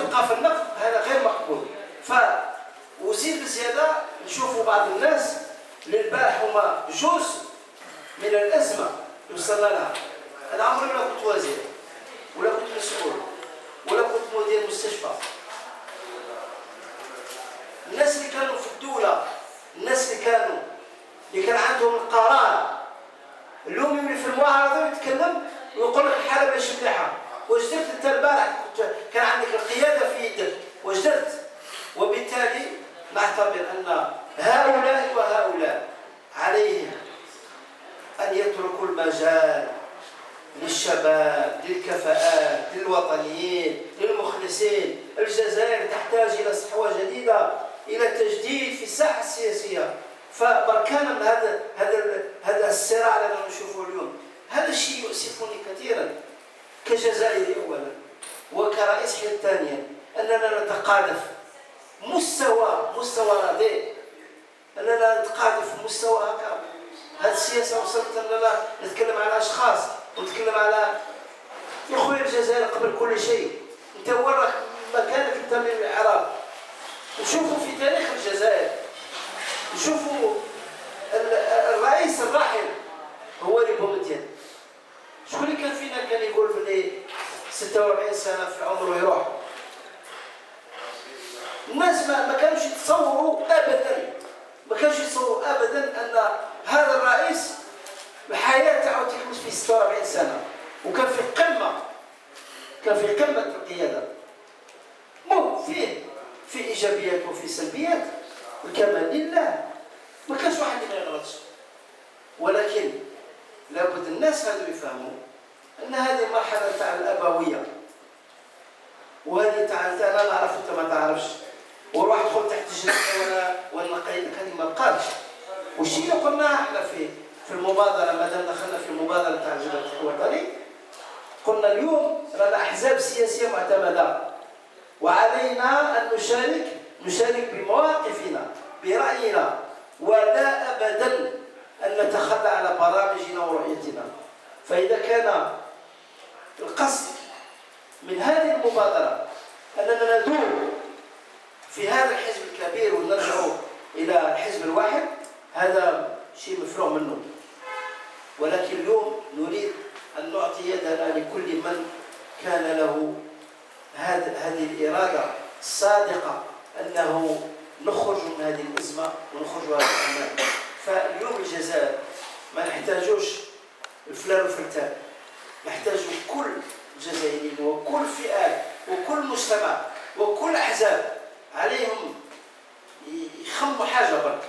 تبقى في النقد هذا غير مقبول. وزيد بزياده نشوفوا بعض الناس اللي البارح هما جزء من الازمه وصلنا لها. انا عمري ما كنت وزير ولا كنت مسؤول ولا كنت مدير مستشفى. الناس اللي كانوا في الدوله، الناس اللي كان عندهم القرار، اليوم يولي في المعارضه ويتكلم ويقول لك الحاله ماشي مليحه. واش درت انت البارح؟ كان عندك القياده في يدك، واش درت؟ وبالتالي نعتبر ان هؤلاء وهؤلاء عليهم ان يتركوا المجال للشباب، للكفاءات، للوطنيين، للمخلصين. الجزائر تحتاج الى صحوه جديده، الى تجديد في الساحه السياسيه. فبركان هذا الصراع الذي نشوفه اليوم، هذا الشيء يؤسفني كثيرا كجزائري اولا وكرئيس حزب ثانيا، اننا نتقاذف مستوى رديء، اننا نتقاذف مستوى هكا. هذه السياسه وصلت اننا نتكلم على اشخاص ونتكلم على يا خويا الجزائر قبل كل شيء. انت وراك مكانك انت من الاعراب. نشوفوا في تاريخ الجزائر، نشوفوا الرئيس الراحل هو اللي بومدين. شكون اللي كان فينا كان يقول بلي 46 سنه في عمره يروح؟ الناس ما كانوش يتصوروا ابدا، ان هذا الرئيس الحياه تاعو تخلص في 46 سنه، وكان في قمه القياده. مو في ايجابيات وفي سلبيات، الكمال لله، ما كانش واحد ما يغلطش. ولكن لابد الناس هذو يفهموا ان هذه مرحله تاع الابويه، وهذه تاع انا نعرف انت ما تعرفش، وروح دخل تحت الجنة وانا قايلك هذه ما بقاتش. والشيء اللي قلناه احنا في المبادره، ما دام دخلنا في المبادره تاع الجبهه الوطني، قلنا اليوم رانا احزاب سياسيه معتمده، وعلينا ان نشارك بمواقفنا براينا، ولا ابدا ان نتخلى على برامجنا ورؤيتنا. فاذا كان القصد من هذه المبادره اننا ندور في هذا الحزب الكبير ونرجع الى الحزب الواحد، هذا شيء مفروغ منه. ولكن اليوم نريد ان نعطي يدنا لكل من كان له هذه الاراده الصادقه انه نخرج من هذه الازمه ونخرج من هذا الامان. فاليوم الجزائر ما نحتاجوش الفلان وفلتان، نحتاج كل الجزائريين وكل فئات وكل مجتمع وكل احزاب عليهم يخموا حاجه برك.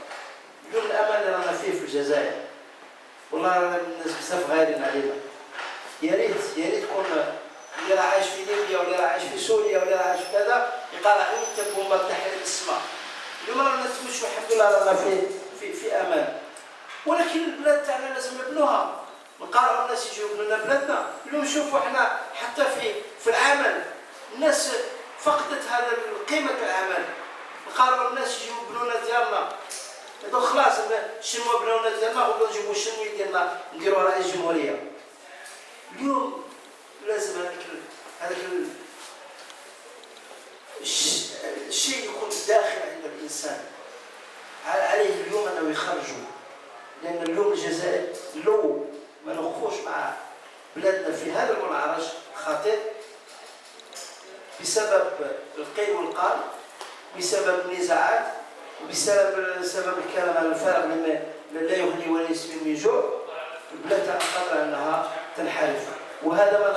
اليوم الامان اللي رانا فيه في الجزائر والله رانا الناس بزاف غاليين علينا. يا ريت كون اللي راه عايش في ليبيا ولا راه عايش في سوريا ولا راه عايش في كذا يقال عليهم تكون مرتاحين للسماء. اليوم رانا نتمشوا الحمد لله رانا في امان. ولكن البلاد تاعنا لازم نبنوها، نقارعوا الناس يجيو يبنوا لنا بلادنا. اليوم نشوفوا احنا حتى في العمل الناس فقدت هذا قيمه العمل. نقارعوا الناس يجيو يبنوا لنا ديارنا، هذو خلاص الشنوا بناو لنا ديالنا وبداو نجيبوا الشنوي ديالنا نديروا رئيس جمهوريه. اليوم لازم هذاك الشيء يكون داخل عند الانسان، عليه اليوم انه يخرجوا. لان اليوم الجزائر لو ما نخوش مع بلادنا في هذا المنعرج الخطير بسبب القيل والقال، بسبب النزاعات، وبسبب الكلام على الفارغ لا يغني ولا يسمن من جوع، البلاد تاعنا قادره انها تنحرف. وهذا ما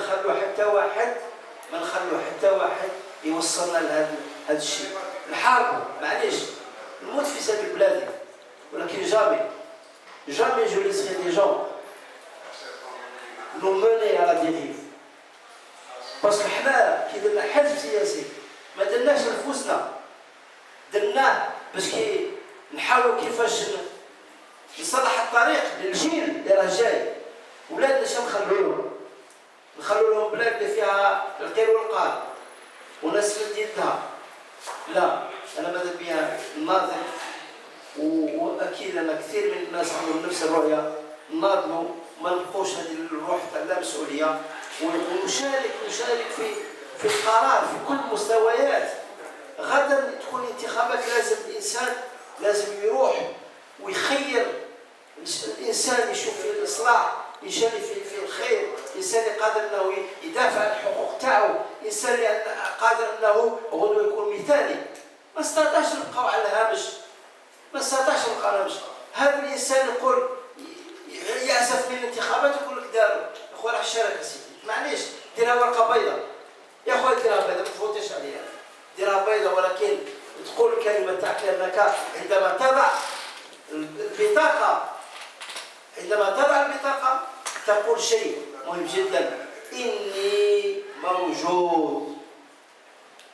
نخلو حتى واحد يوصلنا لهذا الشيء. الحرب معليش نموت في سبيل بلادي، ولكن جامي je laisserai des gens nous mener à la dérive. باسكو حنا كي درنا حزب سياسي ما درناش لنفوسنا، درناه باش نحاولوا كيفاش نصلح الطريق للجيل اللي راه جاي. ولادنا شنو نخلوا لهم بلاد اللي فيها القيل والقال وناس من يدها. لا، انا ماذا بيا نناضل، واكيد انا كثير من الناس عندهم نفس الرؤيه، نناضلوا ما نبقوش هذه الروح تاع لا مسؤوليه، ونشارك في القرار في كل المستويات. الانتخابات لازم الإنسان لازم يروح ويخير. الإنسان يشوف في الإصلاح، إنسان في الخير، إنسان قادر أنه يدافع عن الحقوق تاعو، إنسان قادر أنه غدوة يكون مثالي. ما استطاعش نبقاو على الهامش، ما استطاعش نبقاو على الهامش. هذا الإنسان يقول يأسف من الانتخابات يقول لك داروا أخويا راح الشارع سيدي معليش ديرها ورقة بيضاء يا أخويا ديرها بيضاء ما تفوتش عليها ديرها بيضاء، ولكن تقول الكلمة تاعك لأنك عندما تضع البطاقة تقول شيء مهم جدا، إني موجود.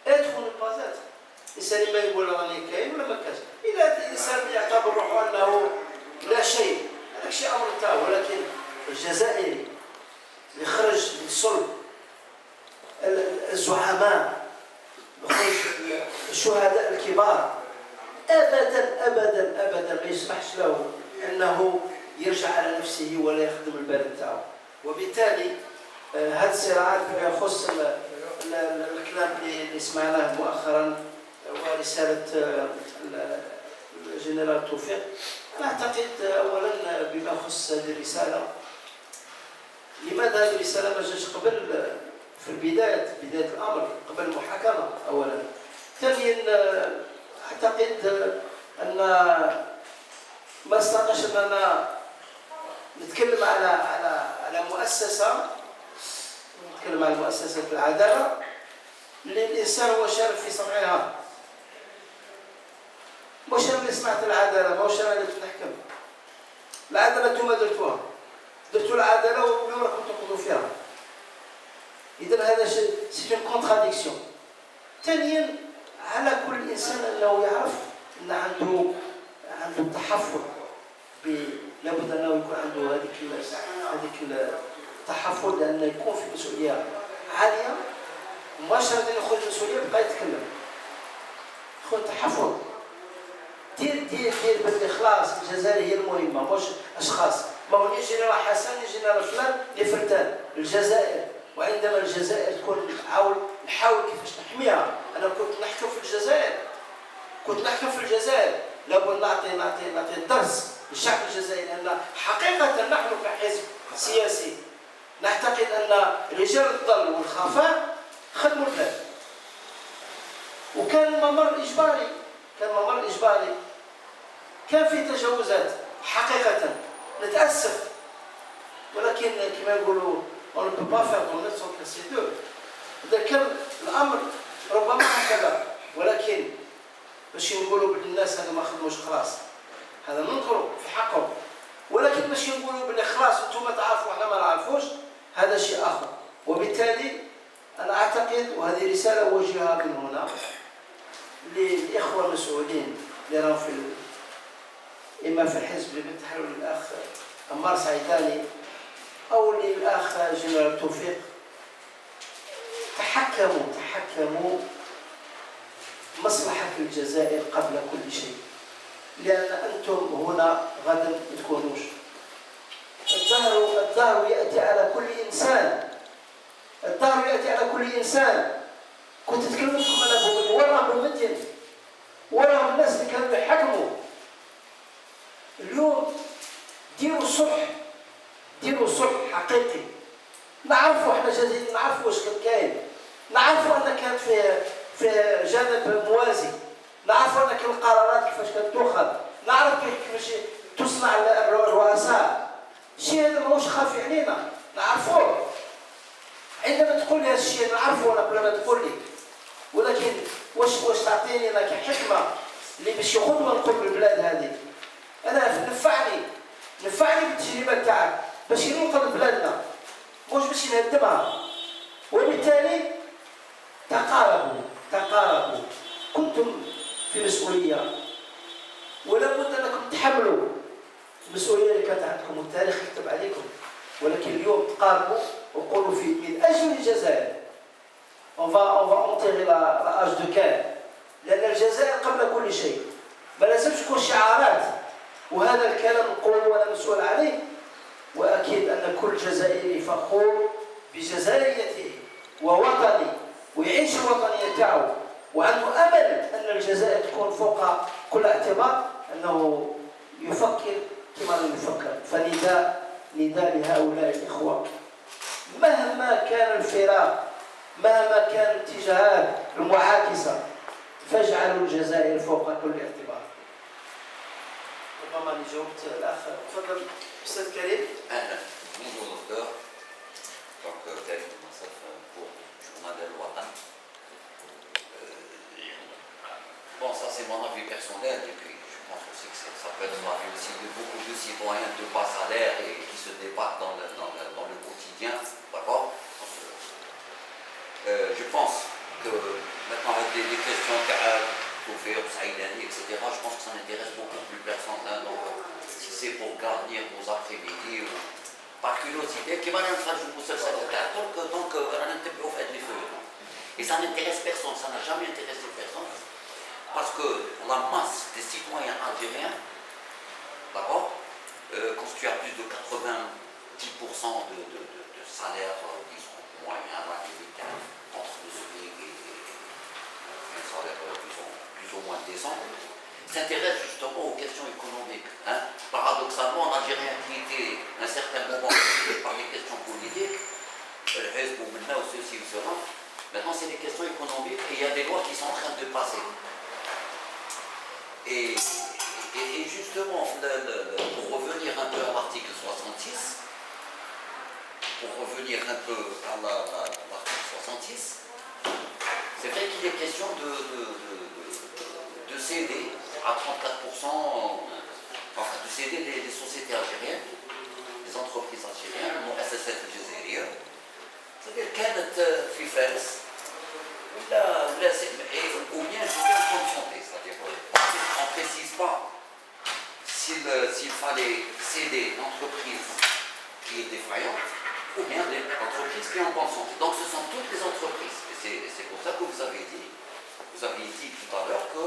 ادخل البازات الإنسان ما يقول راني كاين ولا ما كاش. إذا الإنسان يعتبر روحه أنه لا شيء هذاك شيء أمر تاعو، ولكن الجزائري يخرج من صلب الزعماء، يخرج الشهداء الكبار، أبدا أبدا أبدا ما يسمحش له أنه يرجع على نفسه ولا يخدم البلد تاعو. وبالتالي هذه الصراعات فيما يخص الكلام اللي سمعناه مؤخرا ورسالة الجنرال توفيق، أنا أعتقد أولا بما يخص هذه الرسالة، لماذا هذه الرسالة ما جاش قبل في بداية الأمر قبل المحاكمة أولا. ثانيا أعتقد أن ما استطعش أننا نتكلم على مؤسسة، نتكلم عن مؤسسة العدالة اللي الإنسان هو شارك في صنعها. مش أنا اللي سمعت العدالة، مش أنا اللي نحكم العدالة، انتم درتوا العدالة واليوم راكم تنقضوا فيها. إذا هذا سي اون كونتراديكسيون. ثانيا على كل إنسان أنه يعرف أن عنده تحفظ، لابد أنه يكون عنده هذيك التحفظ، لأن يكون في مسؤولية عالية مباشرة ياخذ المسؤولية بقى يتكلم. يكون تحفظ، دير بالإخلاص. الجزائر هي المهمة مش أشخاص. ما هو يجينا راه حسن يجينا فلان لفلتان. الجزائر، وعندما الجزائر تكون نحاول كيفاش نحميها. أنا كنت نحكم في الجزائر، لابد نعطي الدرس للشعب الجزائري أن حقيقة نحن كحزب سياسي نعتقد أن رجال الظل والخفاء خدموا البلاد، وكان الممر إجباري، كان في تجاوزات حقيقة نتأسف، ولكن كما يقولوا on ne peut pas faire dans notre centre ces deux. إذا كان الأمر ربما هكذا، ولكن باش نقولوا بالناس هذا ما خدموش خلاص، هذا ننكروا في حقهم، ولكن باش نقولوا بالإخلاص أنتم تعرفوا وإحنا ما نعرفوش، هذا شيء آخر. وبالتالي أنا أعتقد، وهذه رسالة أوجهها من هنا للإخوة المسؤولين اللي راهم إما في الحزب اللي بالتحرر للأخ عمار سعيداني أو للأخ جنرال توفيق، تحكموا مصلحة الجزائر قبل كل شيء، لأن أنتم هنا غدا ما تكونوش. الدهر يأتي على كل إنسان. كنت تكلمتكم على بومدين، وراهم بومدين، وراهم الناس اللي كانوا يحكموا. اليوم ديروا صلح حقيقي. نعرفوا احنا جديد، نعرفوا واش كان كاين، نعرفوا ان كانت فيه جانب موازي، نعرفوا ان كان القرارات كيفاش كانت تؤخذ، نعرف كيفاش تصنع الرؤساء. الشيء هذا ماهوش خافي علينا، نعرفوه. عندما تقول لي هذا الشيء نعرفه انا قبل ما تقول لي، ولكن واش تعطيني انا كحكمه اللي باش يخدم نقول البلاد هذه. انا نفعني بالتجربه تاعك باش ننقذ بلادنا، مش باش نهدمها. وبالتالي تقاربوا، كنتم في مسؤوليه، ولابد انكم تحملوا المسؤوليه اللي كانت عندكم والتاريخ يكتب عليكم. ولكن اليوم تقاربوا وقولوا من اجل الجزائر on va enterrer l'âge de Caen، لأن الجزائر قبل كل شيء. ما لازمش تكون شعارات، وهذا الكلام نقوله وأنا مسؤول عليه، وأكيد أن كل جزائري فخور بجزائريته ووطني، ويعيش الوطنية تاعو وعنده أمل أن الجزائر تكون فوق كل اعتبار، أنه يفكر كما لم يفكر. نداء لهؤلاء الإخوة، مهما كان الفراق، مهما كان الاتجاهات المعاكسة، فاجعلوا الجزائر فوق كل اعتبار. ربما جاوبت الأخ. تفضل أستاذ كريم. أهلا. Bonjour docteur. Donc Karim Massaf pour Journal El Watan. Bon, ça c'est mon avis personnel et puis je pense aussi que ça peut être l'avis aussi de beaucoup de citoyens de bas salaire et qui se débattent dans le quotidien. D'accord. Je pense que maintenant avec des questions Toufir, Saïdani, etc., je pense que ça n'intéresse beaucoup plus personne. Hein, donc si c'est pour garnir vos après-midi ou par curiosité, qui va nous faire jouer seul secrétaire, donc on a un peu fait les feux. Et ça n'intéresse personne, ça n'a jamais intéressé personne. Parce que la masse des citoyens algériens, d'accord, constitue à plus de 90% de salaire, disons, moyen, entre le SMIC et un salaire, plus ou moins décent, s'intéresse justement aux questions économiques. Hein. Paradoxalement, un Algérien qui était à un certain moment par les questions politiques, le reste, maintenant, ceci ou cela, maintenant c'est des questions économiques et il y a des lois qui sont en train de passer. Et justement, pour revenir un peu à l'article 66, c'est vrai qu'il est question de céder à 34%, enfin de céder les sociétés algériennes, les entreprises algériennes, mon SSF algérien, c'est-à-dire كانت في فاس ou bien c'était en bonne santé, c'est-à-dire on ne précise pas s'il fallait céder l'entreprise qui est défaillante ou bien l'entreprise qui est en bonne santé. Donc ce sont toutes les entreprises. Et c'est pour ça que vous avez dit tout à l'heure que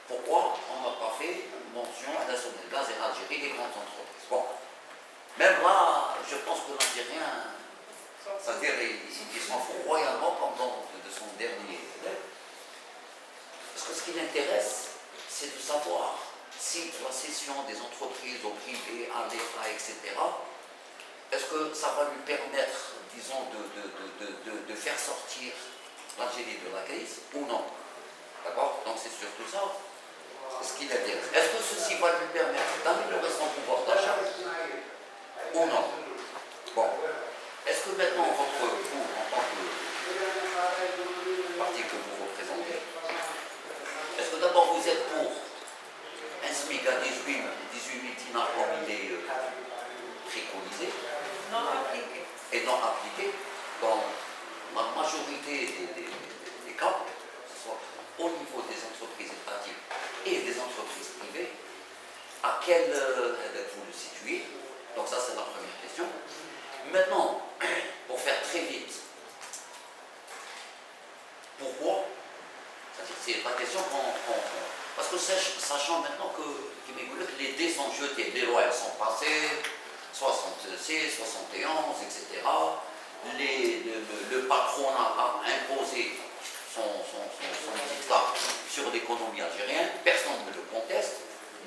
pourquoi on n'a pas fait mention à la Sénégal et l'Algérie des grandes entreprises. Bon, même là, je pense que l'Algérien, c'est-à-dire il s'en fout royalement pendant de son dernier élève. Parce que ce qui l'intéresse, c'est de savoir si la cession des entreprises au privé, à l'État, etc., est-ce que ça va lui permettre, disons, de faire sortir l'Algérie de la crise ou non? D'accord? Donc c'est surtout ça ce qui l'intéresse. Est-ce que ceci va lui permettre d'améliorer son pouvoir d'achat ou non? Bon. Est-ce que maintenant, vous, en tant que parti que vous représentez, est-ce que d'abord vous êtes pour un SMIC à 18 000 dinars comme il est préconisé et non appliqué dans la majorité des cas, que ce soit au niveau des entreprises étatiques et des entreprises privées, à quel vous le situez? Donc ça c'est la première question. Maintenant, pour faire très vite, pourquoi? C'est la question qu'on... Parce que sachant maintenant que les dés sont jetés, les lois elles sont passées, 66, 71, etc. Le patronat a imposé son dictat sur l'économie algérienne, personne ne le conteste,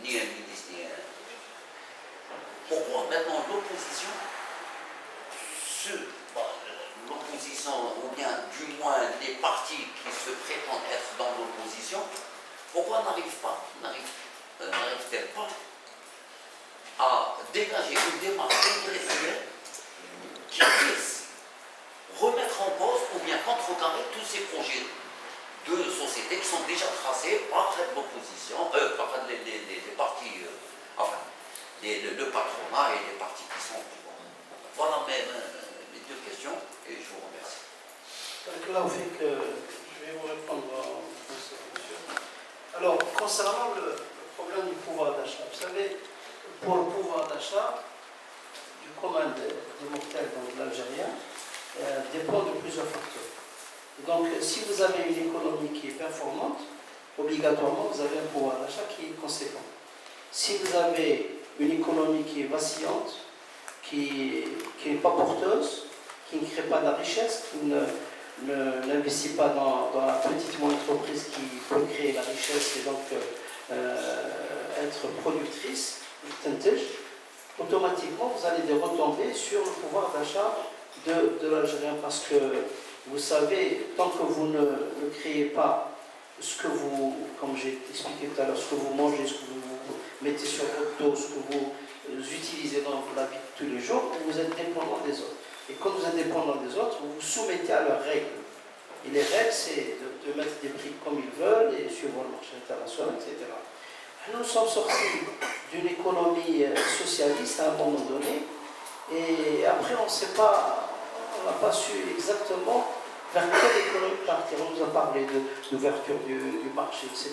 ni un ministre, ni un... Pourquoi maintenant l'opposition, ou bien du moins les partis qui se prétendent être dans l'opposition, pourquoi n'arrive-t-elle pas à dégager une démarche intellectuelle qui puisse remettre en cause ou bien contrecarrer tous ces projets de société qui sont déjà tracés par l'opposition, par les partis, enfin, le patronat et les partis qui sont... Voilà même les deux questions et je vous remercie. Donc là, au fait que je vais vous répondre en français, monsieur. Alors, concernant le problème du pouvoir d'achat, vous savez, pour le pouvoir d'achat du commun des mortels, donc de l'Algérien, dépend de plusieurs facteurs. Donc, si vous avez une économie qui est performante, obligatoirement, vous avez un pouvoir d'achat qui est conséquent. Si vous avez une économie qui est vacillante, qui n'est pas porteuse, qui ne crée pas de la richesse, qui n'investit pas dans la petite moyenne entreprise l'entreprise qui peut créer la richesse et donc être productrice, automatiquement vous allez retomber sur le pouvoir d'achat de l'Algérien, parce que vous savez, tant que vous ne créez pas ce que vous, comme j'ai expliqué tout à l'heure, ce que vous mangez, ce que vous mettez sur votre dos, ce que vous utilisez dans la vie de tous les jours, vous êtes dépendant des autres. Et quand vous êtes dépendant des autres, vous vous soumettez à leurs règles. Et les règles, c'est de mettre des prix comme ils veulent et suivant le marché international, etc. Nous sommes sortis d'une économie socialiste à un moment donné, et après on n'a pas su exactement vers quelle économie partir. On nous a parlé d'ouverture du marché, etc.,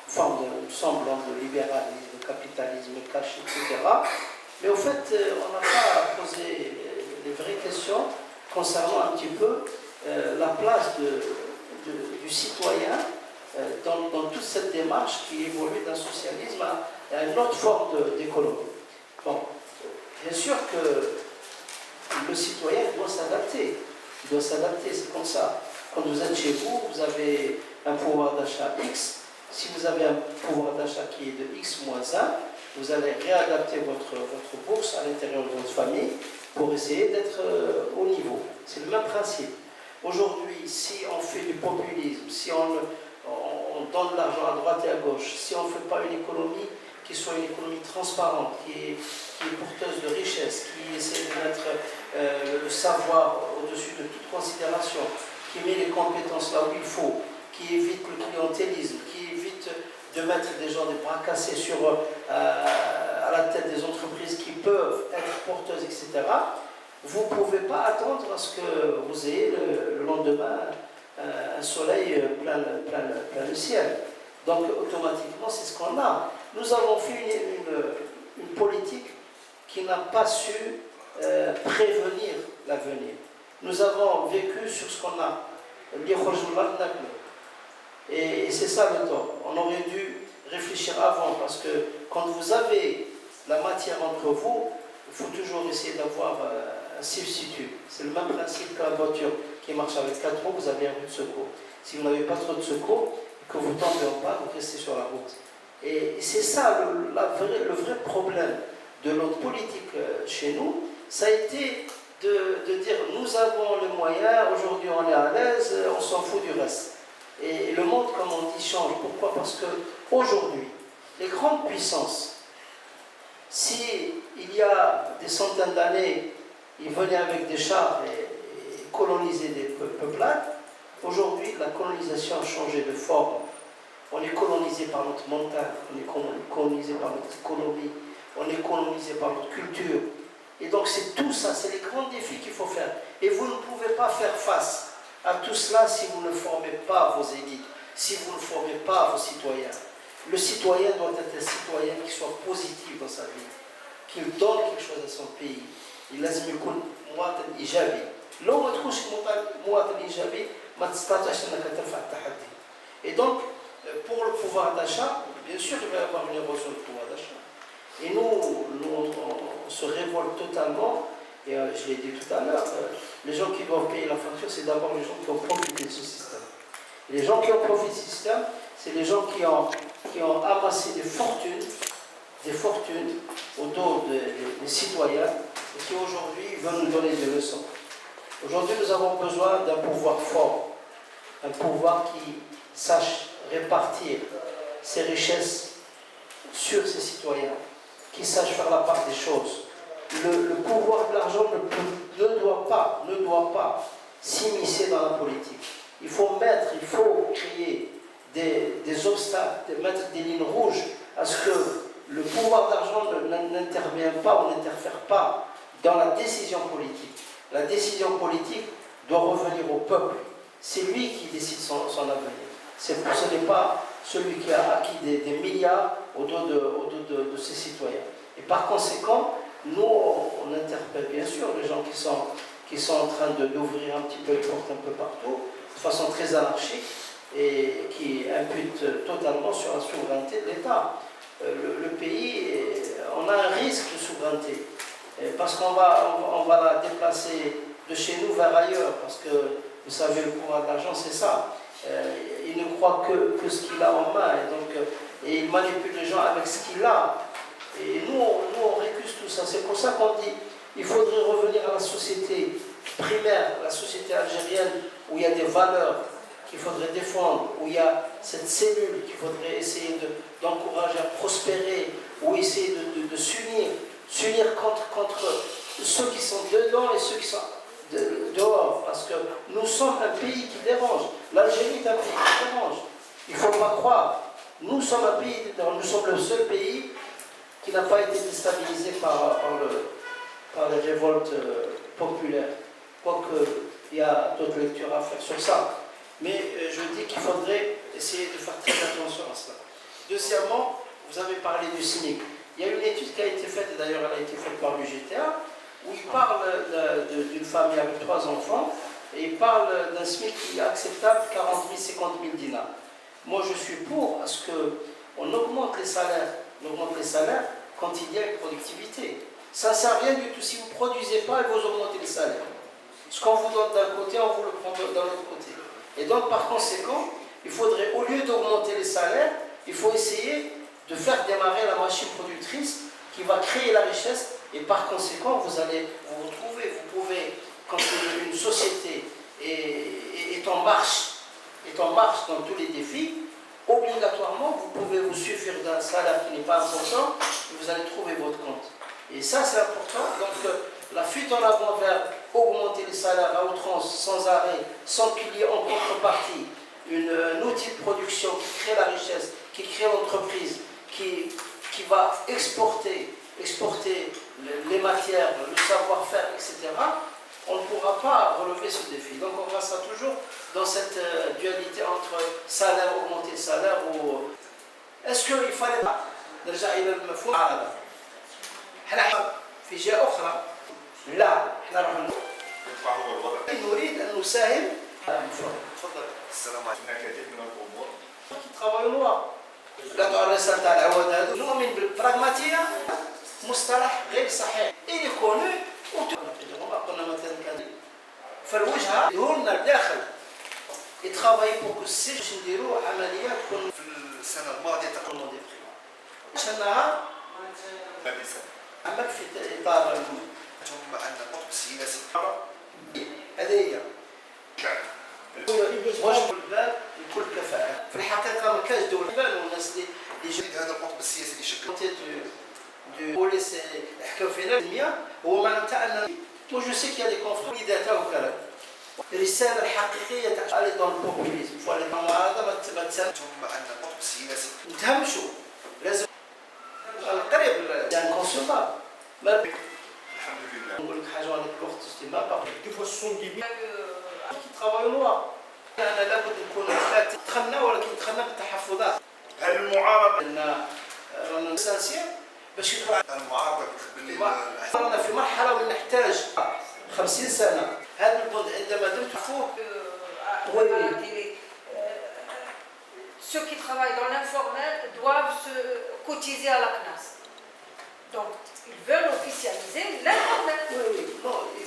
forme de semblant de libéralisme, de capitalisme caché, etc. Mais au fait, on n'a pas posé les vraies questions concernant un petit peu la place du citoyen dans toute cette démarche qui évolue d'un socialisme à une autre forme d'économie. Bon, bien sûr que le citoyen doit s'adapter. Il doit s'adapter, c'est comme ça. Quand vous êtes chez vous, vous avez un pouvoir d'achat X. Si vous avez un pouvoir d'achat qui est de X moins 1, vous allez réadapter votre bourse à l'intérieur de votre famille pour essayer d'être au niveau. C'est le même principe. Aujourd'hui, si on fait du populisme, si on donne de l'argent à droite et à gauche, si on ne fait pas une économie qui soit une économie transparente, qui est porteuse de richesse, qui essaie de mettre le savoir au-dessus de toute considération, qui met les compétences là où il faut, qui évite le clientélisme, qui évite de mettre des gens des bras cassés à la tête des entreprises qui peuvent être porteuses, etc., vous ne pouvez pas attendre à ce que vous ayez le lendemain un soleil plein le ciel. Donc automatiquement, c'est ce qu'on a. Nous avons fait une politique qui n'a pas su prévenir l'avenir. Nous avons vécu sur ce qu'on a. Et c'est ça le tort. On aurait dû réfléchir avant, parce que quand vous avez la matière entre vous, il faut toujours essayer d'avoir un substitut. C'est le même principe que la voiture qui marche avec 4 roues, vous avez un but de secours. Si vous n'avez pas trop de secours, que vous tombez en panne, vous restez sur la route. Et c'est ça le vrai problème de notre politique chez nous. Ça a été de dire nous avons les moyens, aujourd'hui on est à l'aise, on s'en fout du reste. Et le monde, comme on dit, change. Pourquoi? Parce qu'aujourd'hui, les grandes puissances, si il y a des centaines d'années, ils venaient avec des chars et colonisaient des peuplades, aujourd'hui, la colonisation a changé de forme. On est colonisé par notre montagne, on est colonisé par notre économie, on est colonisé par notre culture. Et donc c'est tout ça, c'est les grands défis qu'il faut faire. Et vous ne pouvez pas faire face à tout cela si vous ne formez pas vos élites, si vous ne formez pas vos citoyens. Le citoyen doit être un citoyen qui soit positif dans sa vie, qui donne quelque chose à son pays. Il لازم يكون مواطن إيجابي. لو ما تكونش مواطن إيجابي ما تستطيعش أنك ترفع التحدي. Et donc, pour le pouvoir d'achat, bien sûr, il va y avoir une érosion du pouvoir d'achat. Et nous on se révolte totalement. Et je l'ai dit tout à l'heure, les gens qui doivent payer la facture, c'est d'abord les gens qui ont profité de ce système. Et les gens qui ont profité de ce système, c'est les gens qui ont amassé des fortunes au dos des citoyens, et qui aujourd'hui veulent nous donner des leçons. Aujourd'hui, nous avons besoin d'un pouvoir fort, un pouvoir qui sache répartir ses richesses sur ses citoyens, qui sache faire la part des choses. Le pouvoir de l'argent ne doit pas s'immiscer dans la politique. Il faut créer des obstacles, mettre des lignes rouges à ce que le pouvoir d'argent n'intervient pas ou n'interfère pas dans la décision politique. La décision politique doit revenir au peuple. C'est lui qui décide son avenir. Ce n'est pas celui qui a acquis des milliards au dos de ses citoyens. Et par conséquent, nous, on interpelle bien sûr les gens qui sont en train d'ouvrir un petit peu les portes un peu partout, de façon très anarchique, et qui imputent totalement sur la souveraineté de l'État. Le pays, on a un risque de souveraineté, parce qu'on va la déplacer de chez nous vers ailleurs, parce que, vous savez, le pouvoir de l'argent, c'est ça. il ne croit que ce qu'il a en main, et il manipule les gens avec ce qu'il a. Et nous, on récuse tout ça. C'est pour ça qu'on dit qu'il faudrait revenir à la société primaire, la société algérienne, où il y a des valeurs qu'il faudrait défendre, où il y a cette cellule qu'il faudrait essayer d'encourager à prospérer, où essayer de s'unir contre ceux qui sont dedans et ceux qui sont dehors. Parce que nous sommes un pays qui dérange. L'Algérie est un pays qui dérange. Il ne faut pas croire. Nous sommes un pays, nous sommes le seul pays qui n'a pas été déstabilisé par les révoltes populaires. Quoique, il y a d'autres lectures à faire sur ça. Mais je dis qu'il faudrait essayer de faire très attention à cela. Deuxièmement, vous avez parlé du SMIC. Il y a une étude qui a été faite, et d'ailleurs elle a été faite par l'UGTA, où il parle d'une famille avec 3 enfants, et il parle d'un SMIC qui est acceptable, 40 000, 50 000 dinars. Moi je suis pour à ce qu'on augmente les salaires. On augmente les salaires quand il y a une productivité. Ça ne sert à rien du tout. Si vous ne produisez pas, vous augmentez les salaires. Ce qu'on vous donne d'un côté, on vous le prend d'un autre côté. Et donc, par conséquent, il faudrait, au lieu d'augmenter les salaires, il faut essayer de faire démarrer la machine productrice qui va créer la richesse. Et par conséquent, vous allez vous retrouver. Vous pouvez, quand une société est en marche dans tous les défis, obligatoirement, vous pouvez vous suffire d'un salaire qui n'est pas important et vous allez trouver votre compte. Et ça, c'est important. Donc, la fuite en avant vers augmenter les salaires à outrance, sans arrêt, sans qu'il y ait en contrepartie un outil de production qui crée la richesse, qui crée l'entreprise, qui va exporter les matières, le savoir-faire, etc., on ne pourra pas relever ce défi. Donc on restera toujours dans cette dualité entre salaire, augmenter le salaire ou... Est-ce qu'il fallait نرجع إلى المفهوم العربي؟ احنا في جهة أخرى لا احنا راح نريد أن نساهم. تفضل. السلام عليكم. هناك كثير من الامور لا تعرف رسالة تاع العواد هذا نؤمن بالبراغماتية مصطلح غير صحيح إلي كونو قلنا مثلا كان فالوجهة يدهولنا الداخل يتخافي بوكو السي باش نديرو عملية تكون في السنة الماضية تقوم دي عشانها عمل في إطار ثم أن قطب سياسي هذه هي وجه الباب بكل كفاءة. في الحقيقة ما كانش دول البال والناس اللي هذا القطب السياسي اللي شكل بوليس يحكوا فينا المياه هو معناتها أن moi je sais qu'il y a des conflits ذاتها وكذا. الرسالة الحقيقية تاع اللي دون البوبوليزم فوالي المعارضة ما تسمى ثم أن قطب سياسي نتهمشوا لازم القريب يعني كونسومابل ما الحمد لله. نقول لك حاجة هذيك الوقت استماع باقي كيف الصون كي ترافايو نوار أنا لابد نكون دخلنا ولكن دخلنا بالتحفظات. هل المعارضه أن رانا نسانسير باش يكون المعارضة بتخبل لي رانا في مرحلة وين نحتاج 50 سنة هذا البند عندما درت فوق ceux qui travaillent dans l'informel doivent se cotiser à la CNAS. Donc, ils veulent officialiser l'informel. Oui, non, il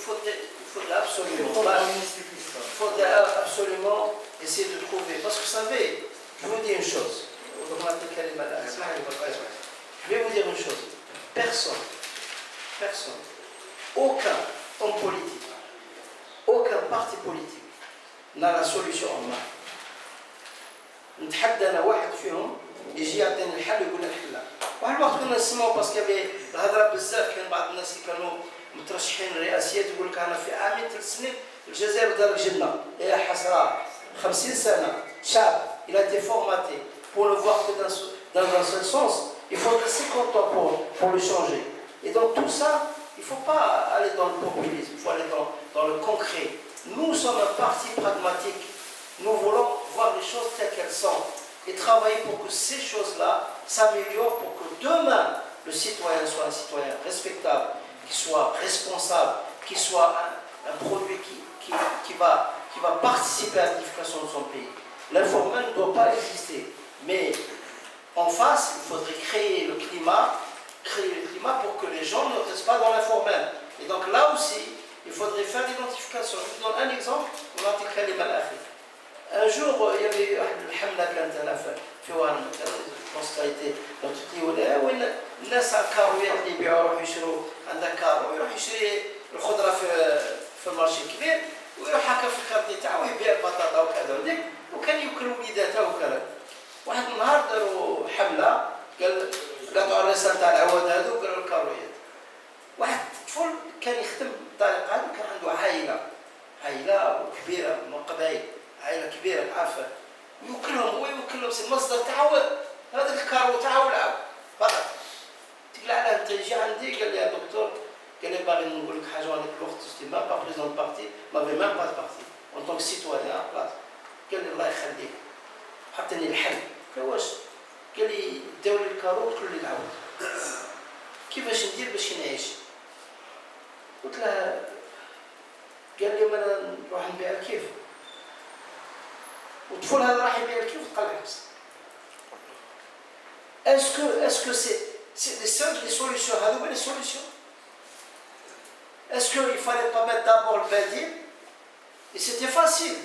faudrait absolument essayer de trouver. Parce que vous savez, je vous dis une chose. Je vais vous dire une chose. Personne, aucun homme politique, aucun parti politique n'a la solution en main. نتحدى انا واحد فيهم يجي يعطيني الحل ويقول لي الحل. واحد الوقت كنا نسمعوا باسكو كان الهضره بزاف كان بعض الناس اللي كانوا مترشحين للرئاسيات يقول لك انا في عامين 3 سنين الجزائر دار جنه. يا حسره 50 سنه شعب il a été formaté pour le voir que dans un seul sens. Il faudrait 50 ans pour le changer. Et donc tout ça, il ne faut pas aller dans le populisme, il faut aller dans le concret. Nous sommes un parti pragmatique. Nous voulons voir les choses telles qu'elles sont et travailler pour que ces choses-là s'améliorent pour que demain, le citoyen soit un citoyen respectable, qui soit responsable, qui soit un produit qui va participer à l'édification de son pays. L'informel ne doit pas exister. Mais en face, il faudrait créer le climat pour que les gens ne restent pas dans l'informel. Et donc là aussi, il faudrait faire l'identification. Je vous donne un exemple, on a créé les malafis. ان جور يبي واحد الحمله كانت هنا في وارن بوستايتي وين الناس على الكارويات اللي يبيعوا يروحوا يشروا عندك كارو يروح يشري الخضره في المارشي الكبير ويروح هكا في الكارتي تاعو يبيع البطاطا وكذا وديك وكان ياكل وليداته وكذا. واحد النهار داروا حمله قال قطعوا الرسالة تاع العواد هذو وقالوا الكارويات. واحد طفل كان يخدم بالطريقه هذه كان عنده عائله كبيره من قبائل عائله كبيره عارفه يوكلهم هو يوكلهم المصدر تاعو هذا الكارو تاعو العب فقط. تقلع على انت يجي عندي قال لي يا دكتور قال لي باغي نقول لك حاجه هذيك الوقت سيتي ما با بريزون بارتي ما في ميم با بارتي اون طونك سيتويان بلاص. قال لي الله يخليك حطني الحل. قال واش؟ قال لي داو لي الكارو وكلوا لي العود كيفاش ندير باش نعيش؟ قلت له قال لي انا نروح نبيع الكيف والطفل هذا راح يبيع الكيف وتقلع الحبس. اسكو سي لي سوليسيون هذو هما لي سوليسيون؟ اسكو il fallait pas mettre d'abord le badil et c'était facile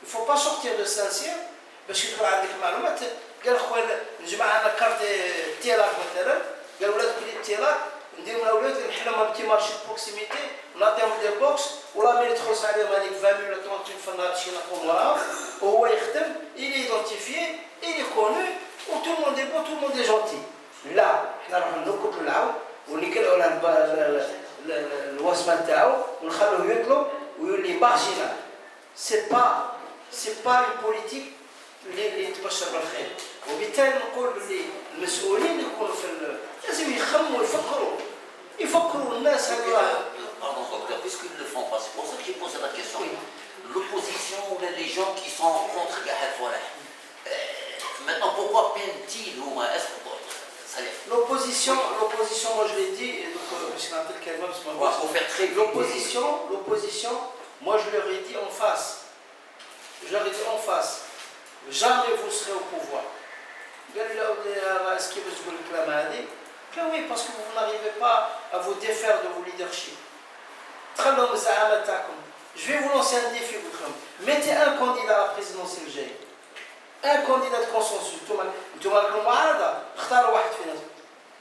il faut pas sortir de Saint-Cyr باش يكون عندك معلومات. قال خويا نجمع عندنا كارتي تيلاك مثلا قال ولاد كلي تيلاك نديرو الاولاد نحلهم بتي مارشي بروكسيميتي ونعطيهم دي بوكس ولا مين تخلص عليهم هذيك 20 ولا 30 في النهار شي نقوم وراهم وهو يخدم إلي ايدونتيفيي إلي كونو و تو الموند اي بون تو الموند اي جونتي. لا حنا نروحو نركبو العود ونكلعو له الوسمه تاعو ونخلوه يطلب ويولي مارجينال. سي با اون بوليتيك اللي تبشر بالخير. وبالتالي نقول باللي المسؤولين يكونوا لازم يخموا يفكروا الناس هذولا. Pardon docteur, puisqu'ils ne le font pas, c'est pour ça que j'ai posé la question. L'opposition ou les gens qui sont contre Gahed Falah, maintenant pourquoi peinent-ils ou est-ce que ça les fait? L'opposition, moi je l'ai dit, et donc je vais rappeler quel mot parce que Faut faire très vite. L'opposition, moi je leur ai dit en face. Jamais vous serez au pouvoir. Est-ce que vous le clamez? Oui, parce que vous n'arrivez pas à vous défaire de vos leaderships. Je vais vous lancer un défi. Mettez un candidat à la présidentielle جاي. Un candidat de consensus. انتم المعارضة اختاروا واحد فينا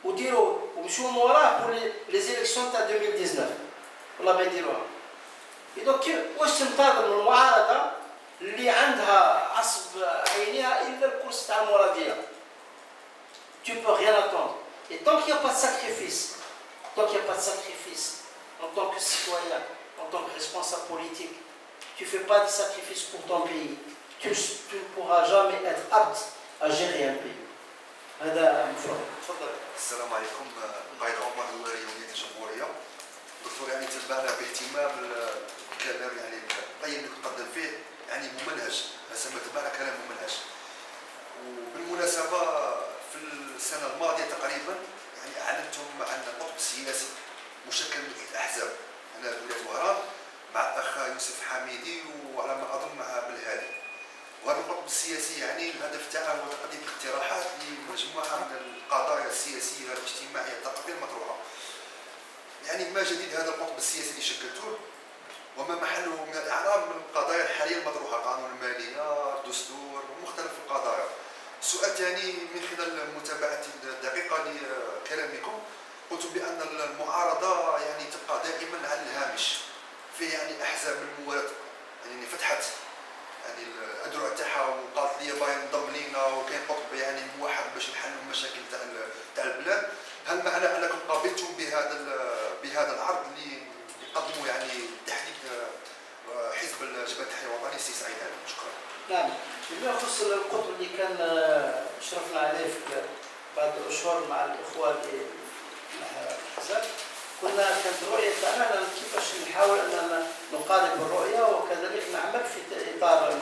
وديروا ومشوا موراه pour les élections تاع 2019. والله ما يديروها. donc واش تنتظر من المعارضة اللي عندها عصب عينيها الا الكرسي تاع المراديه؟ Tu ne peux rien attendre. Et tant qu'il n'y a pas de sacrifice, en tant que citoyen, en tant que responsable politique, tu ne fais pas de sacrifice pour ton pays, tu ne pourras jamais être apte à gérer un pays. هذا مفروض. تفضل. السلام عليكم. قائد عمر الوالي ولية الجمهورية. دكتور يعني تبعنا باهتمام الكلام يعني القيم اللي تقدم فيه يعني ممنهج، ما تبعنا كلام ممنهج. وبالمناسبة في السنة الماضية تقريبا يعني أعلنتم أن القطب السياسي مشكل مثل الأحزاب هنا في ولاية وهران مع الأخ يوسف حميدي وعلى ما أظن مع بالهادي. وهذا القطب السياسي يعني الهدف تاعه هو تقديم اقتراحات لمجموعة من القضايا السياسية الاجتماعية الثقافية المطروحة. يعني ما جديد هذا القطب السياسي اللي شكلتوه وما محله من الإعراب من القضايا الحالية المطروحة، قانون المالية، الدستور ومختلف القضايا. السؤال الثاني من خلال متابعة الدقيقة لكلامكم قلتم بأن المعارضة يعني تبقى دائما على الهامش، فيه يعني أحزاب الموالاه يعني فتحت يعني الأذرع تاعها وقالت لي باغي نضم لينا وكاين قطب يعني موحد باش نحلوا المشاكل تاع البلاد. هل معنى أنكم قبلتم بهذا العرض اللي يقدموا يعني تحديد حزب جبهة التحرير الوطني السي سعيد هاني؟ شكرا. نعم، فيما يخص القطب اللي كان شرفنا عليه في بعض الاشهر مع الاخوه مع الاحزاب، كانت الرؤيه تاعنا كيفاش نحاول اننا نقارب الرؤيه وكذلك نعمل في اطار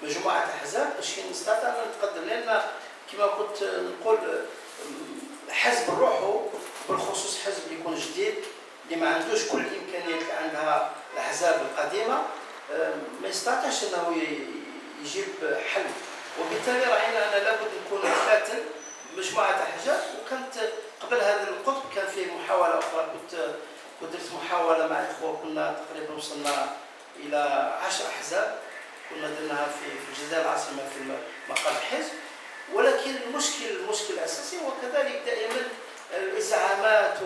مجموعه احزاب باش نستطيع ان نتقدم، لان كما كنت نقول حزب روحه بالخصوص حزب يكون جديد اللي ما عندوش كل الامكانيات اللي عندها الاحزاب القديمه ما يستطيعش انه يجيب حل. وبالتالي راينا ان لابد نكون نتقاتل مجموعه احزاب. وكانت قبل هذا القطب كان في محاوله اخرى، كنت درت محاوله مع الاخوه، كنا تقريبا وصلنا الى 10 احزاب كنا درناها في الجزائر العاصمة في مقر الحزب. ولكن المشكل الأساسي هو كذلك دائما الإزعامات